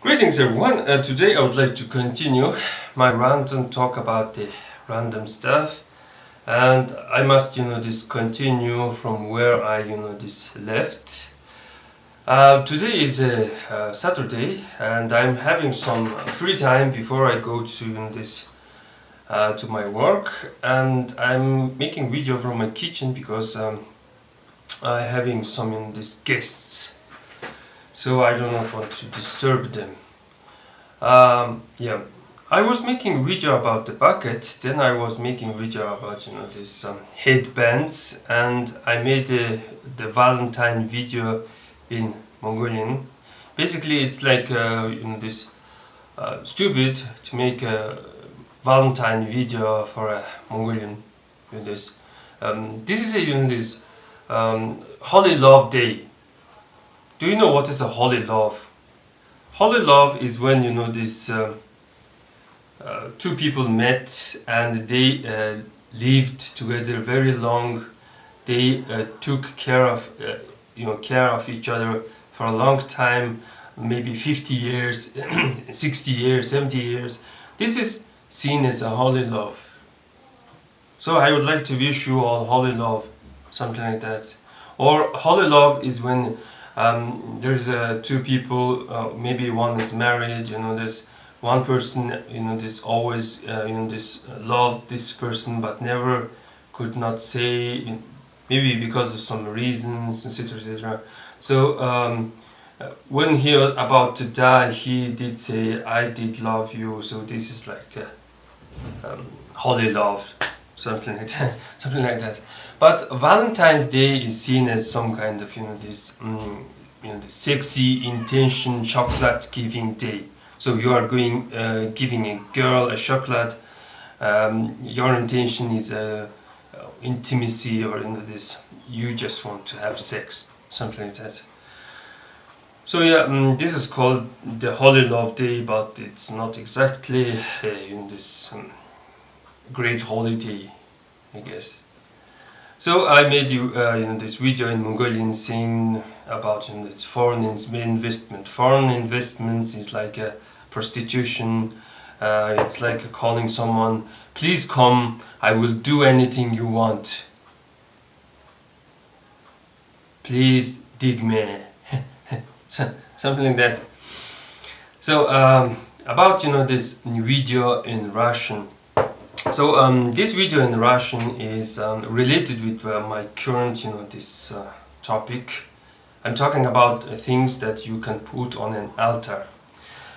Greetings everyone, today I would like to continue my random talk about the random stuff, and I must continue from where I left. Today is a Saturday and I'm having some free time before I go to to my work, and I'm making video from my kitchen because I'm having some guests, so I do not want to disturb them. Yeah, I was making video about the bucket, then I was making video about these headbands, and I made the Valentine video in Mongolian. Basically, it's like this stupid to make a Valentine video for a Mongolian. This is a this Holy Love Day. Do you know what is a holy love? Holy love is when this two people met and they lived together very long. They took care of care of each other for a long time, maybe 50 years, 60 years, 70 years. This is seen as a holy love. So I would like to wish you all holy love, something like that. Or holy love is when there's two people, maybe one is married, there's one person, this always, this loved this person but never could not say, maybe because of some reasons, etc., etc. So when he was about to die, he did say, "I did love you." So this is like holy love, something like that, something like that. But Valentine's Day is seen as some kind of the sexy intention chocolate giving day. So you are going giving a girl a chocolate. Your intention is intimacy, or this you just want to have sex, something like that. So yeah, this is called the Holy Love Day, but it's not exactly this great holiday, I guess. So I made you this video in Mongolian saying about this foreign investment. Foreign investments is like a prostitution. It's like calling someone, "Please come, I will do anything you want. Please dig me." Something like that. So about this video in Russian. So this video in Russian is related with my current this topic. I'm talking about things that you can put on an altar.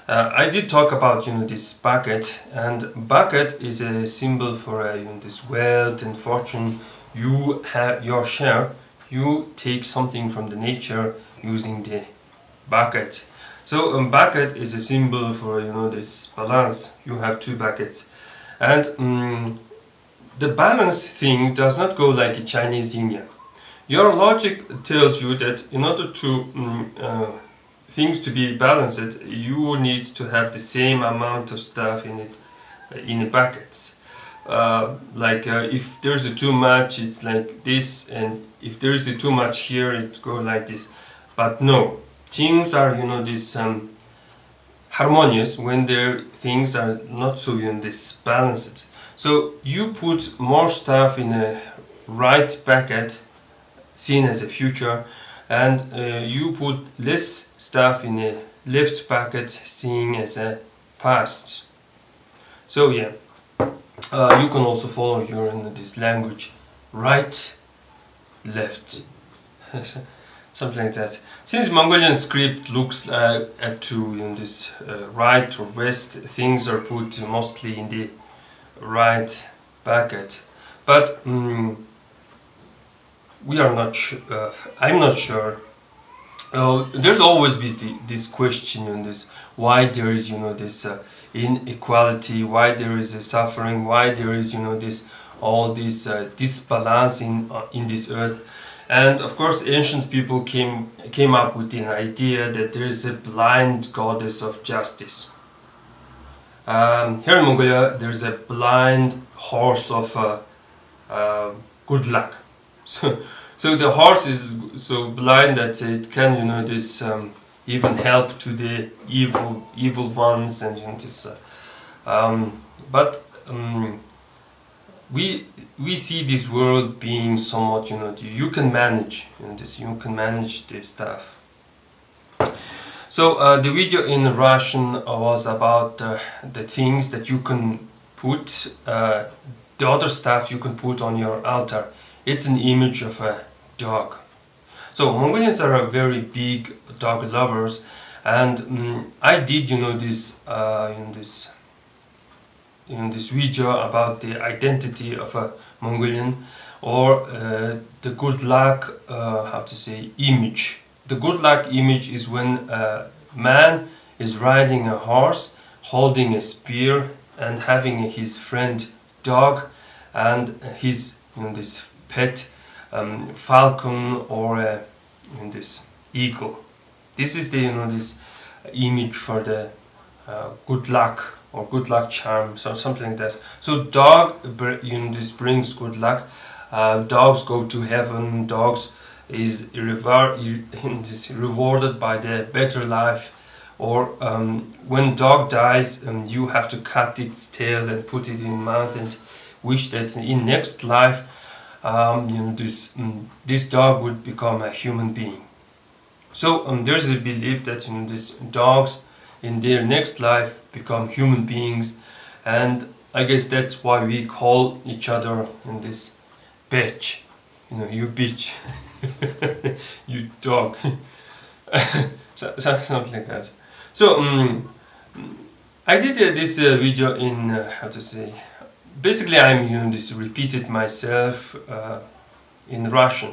I did talk about this bucket, and bucket is a symbol for this wealth and fortune. You have your share. You take something from the nature using the bucket. So bucket is a symbol for this balance. You have two buckets, and the balance thing does not go like a Chinese yin yang. Your logic tells you that in order to things to be balanced, you need to have the same amount of stuff in it, in the buckets. If there's too much, it's like this, and if there's too much here, it goes like this. But no, things are this harmonious when their things are not so this balanced. So you put more stuff in a right bucket, seen as a future, and you put less stuff in a left bucket, seen as a past. So yeah, you can also follow your this language, right, left, something like that. Since Mongolian script looks at to this right or west, things are put mostly in the right bucket. But we are not I'm not sure. There's always this question on this, why there is this inequality, why there is a suffering, why there is this all this disbalance in this earth. And of course ancient people came up with an idea that there is a blind goddess of justice. Here in Mongolia there's a blind horse of good luck. So the horse is so blind that it can even help to the evil ones, and you know, this. But we see this world being somewhat, you know, you can manage, you know, this, you can manage this stuff. So the video in Russian was about the things that you can put, the other stuff you can put on your altar. It's an image of a dog. So Mongolians are a very big dog lovers, and I did, you know, this in this video about the identity of a Mongolian, or the good luck, how to say, image. The good luck image is when a man is riding a horse, holding a spear, and having his friend dog and his, you know, this pet falcon, or this eagle. This is the, you know, this image for the good luck or good luck charm, so something like that. So dog, you know, this brings good luck. Dogs go to heaven. Dogs is rewarded by the better life. Or when dog dies, you have to cut its tail and put it in mouth and wish that in next life, you know, this dog would become a human being. So there's a belief that, you know, these dogs in their next life become human beings, and I guess that's why we call each other in this bitch, you know, you bitch, you dog, something like that. So I did this video in how to say, basically I'm, you know, this repeated myself in Russian.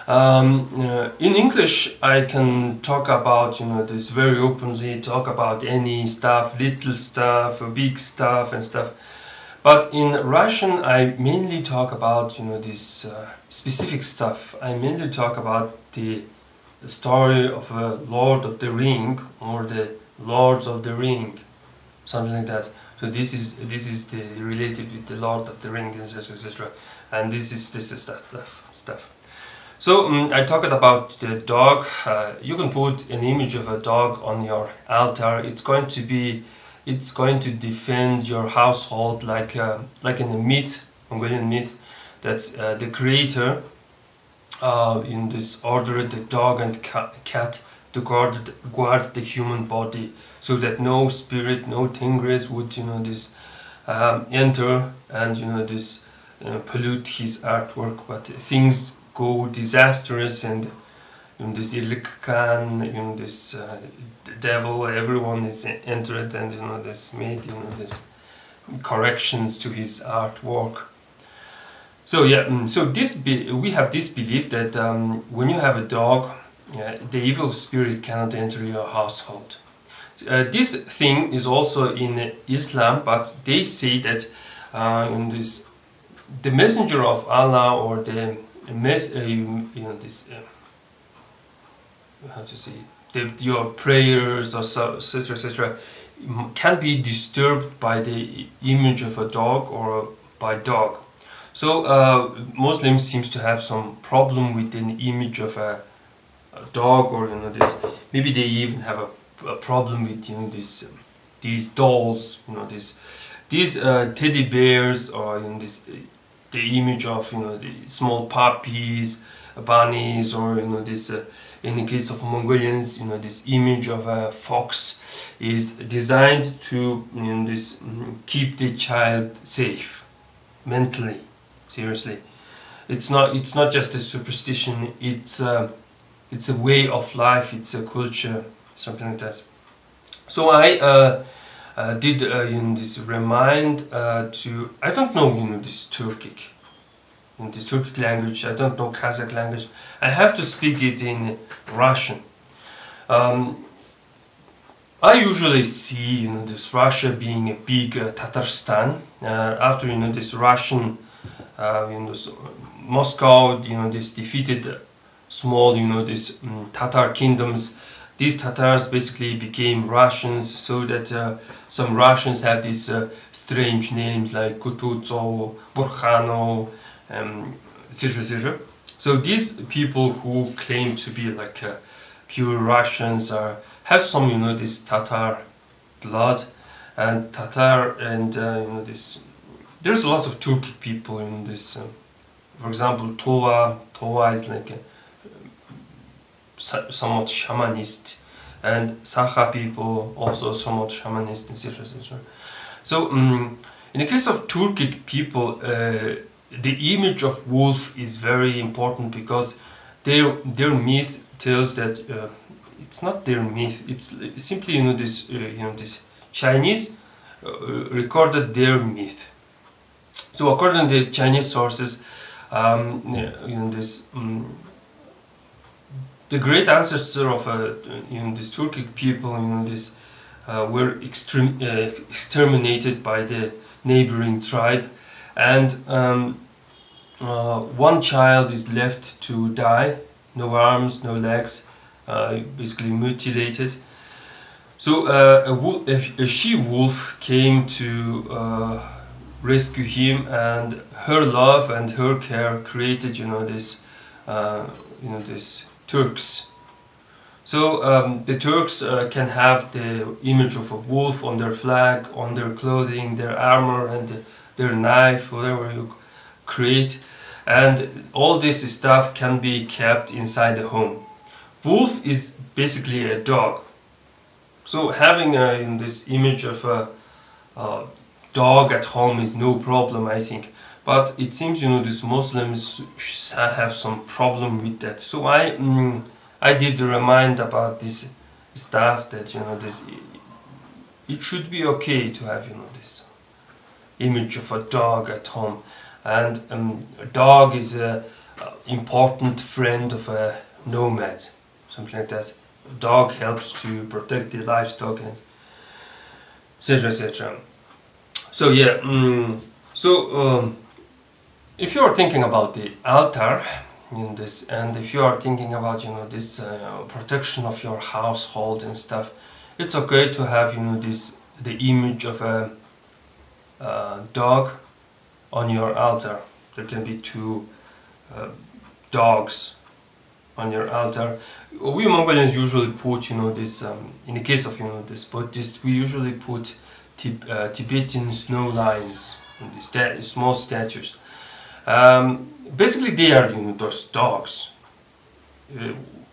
In English, I can talk about, you know, this very openly, talk about any stuff, little stuff, big stuff and stuff. But in Russian, I mainly talk about, you know, this specific stuff. I mainly talk about the story of a Lord of the Ring, or the Lords of the Ring, something like that. So this is the related with the Lord of the Ring, etc. And this is that stuff. So I talked about the dog. You can put an image of a dog on your altar. It's going to defend your household, like in a myth, Mongolian myth, that's the creator in this ordered the dog and cat to guard the human body, so that no spirit, no tigris would, you know, this enter and, you know, this pollute his artwork. But things go disastrous, and this Ilik Khan, this the devil, everyone is entered, and, you know, this made, you know, this corrections to his artwork. So yeah, so we have this belief that when you have a dog, the evil spirit cannot enter your household. This thing is also in Islam, but they say that the messenger of Allah, or the how to say, your prayers, or etc., can be disturbed by the image of a dog or by dog. So Muslims seems to have some problem with an image of a dog, or, you know, this. Maybe they even have a problem with, you know, this these dolls, you know, these teddy bears, or, you know, this the image of, you know, the small puppies, bunnies, or, you know, this in the case of Mongolians, you know, this image of a fox is designed to, you know, this keep the child safe mentally. Seriously, it's not just a superstition. It's a way of life. It's a culture, something like that. So I did you know, this remind to, I don't know, you know, this Turkic, in this Turkic language. I don't know Kazakh language. I have to speak it in Russian. I usually see, you know, this Russia being a big Tatarstan. After, you know, this Russian, you know, Moscow, you know, this defeated small, you know, this Tatar kingdoms. These Tatars basically became Russians, so that some Russians have these strange names like Kutuzov, Burkhanov, etc. So these people who claim to be like pure Russians have some, you know, this Tatar blood, and Tatar, and you know, this. There's a lot of Turkic people in this. For example, Tova is like a somewhat shamanist, and Sakha people also somewhat shamanist, etc., etc. So, in the case of Turkic people, the image of wolf is very important because their myth tells that it's not their myth. It's simply, you know, this this Chinese recorded their myth. So according to the Chinese sources, you know, this the great ancestor of you know, this Turkic people, you know, this were exterminated by the neighboring tribe, and one child is left to die, no arms, no legs, basically mutilated. So a she-wolf came to rescue him, and her love and her care created, you know, this this Turks. So the Turks can have the image of a wolf on their flag, on their clothing, their armor, and their knife, whatever you create, and all this stuff can be kept inside the home. Wolf is basically a dog. So having in this image of a dog at home is no problem, I think. But it seems, you know, these Muslims have some problem with that. So I did remind about this stuff, that, you know, this it should be okay to have, you know, this image of a dog at home, and a dog is a important friend of a nomad, something like that. A dog helps to protect the livestock, and etc., etc. So yeah, if you are thinking about the altar in this, and if you are thinking about, you know, this protection of your household and stuff, it's okay to have, you know, this the image of a dog on your altar. There can be two dogs on your altar. We Mongolians usually put, you know, this in the case of, you know, this Buddhist, we usually put Tibetan snow lions, small statues. Basically, they are, you know, those dogs.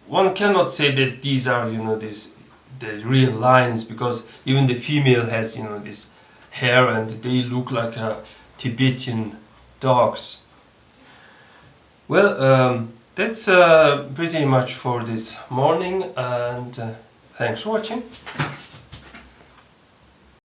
One cannot say that these are, you know, the real lions, because even the female has, you know, this hair, and they look like Tibetan dogs. Well, that's pretty much for this morning, and thanks for watching.